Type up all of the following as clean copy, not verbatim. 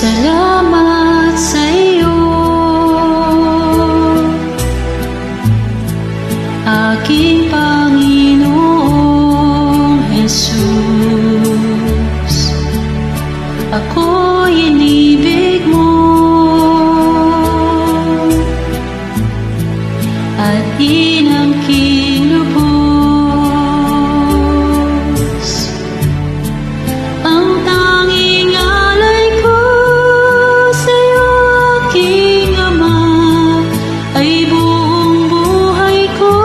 Salamat sa iyo, aking Panginoong Jesus. Ako'y inibig mo at inangking lubos. Ang tanging alay ko sa'yo, aking Ama, ay buong buhay ko,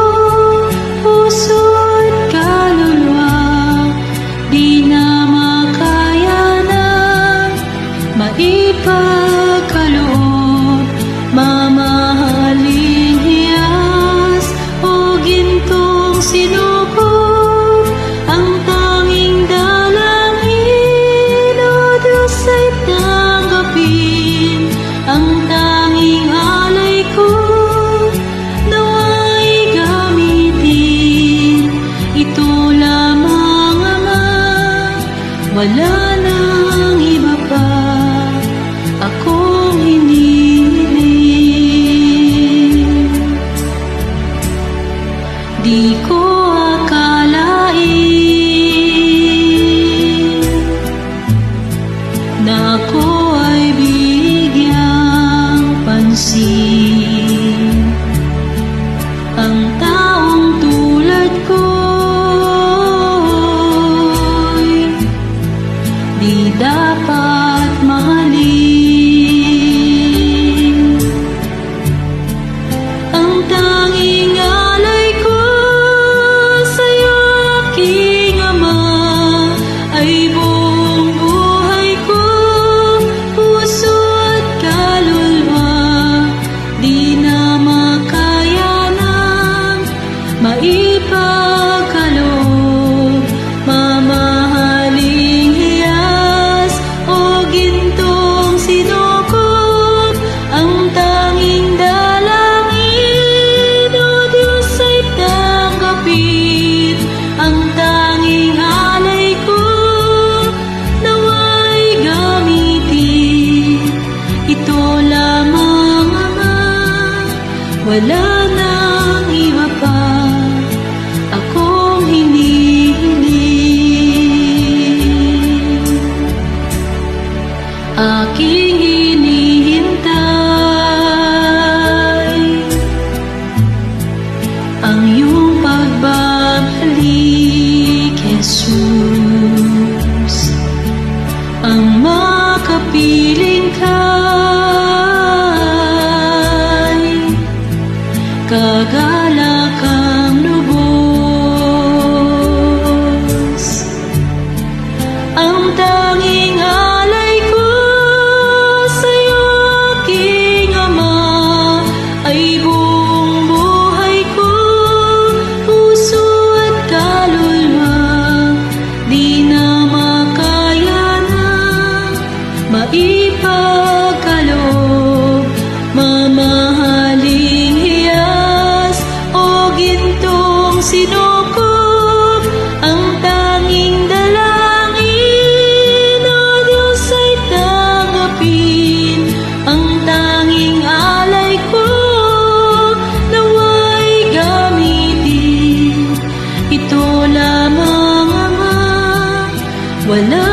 puso at kaluluwa. Di na makaya na maipagkaloob, mamahaling hiyas o gintong sinukob. Ang tanging dalangin, O Diyos, ay tanggapin. Ang tanging alay ko, nawa'y gamitin. Ito lamang, Ama, wala nang iba pa akong hinihiling. Di ko akalain na ako ay bigyang pansin. Ang taong tulad ko'y di dapat mahalin. Ang tanging alay ko sa'yo, aking Ama, ay buong buhay ko, puso at kaluluwa. Di na makaya ng maipagkaloob, mamahaling hiyas o gintong sinukob. Ang tanging dalangin, O Diyos, ay tanggapin. Ang tanging alay ko, nawa'y gamitin. Ito lamang, Ama, wala nang iba pa akong hinihiling. Aking hinihintay ang iyong pagbabalik, Jesus. Ang makapiling kay kagalakang lubos. Ang tanging alay ko sa'yo, aking Ama, ay buong buhay ko, puso at kaluluwa. Di na makaya na maipagkaloob, mamahaling hiyas o gintong sinukob. Ang tanging dalangin, O Diyos, ay tanggapin. Ang tanging alay ko, nawa'y gamitin. Ito lamang, Ama, wala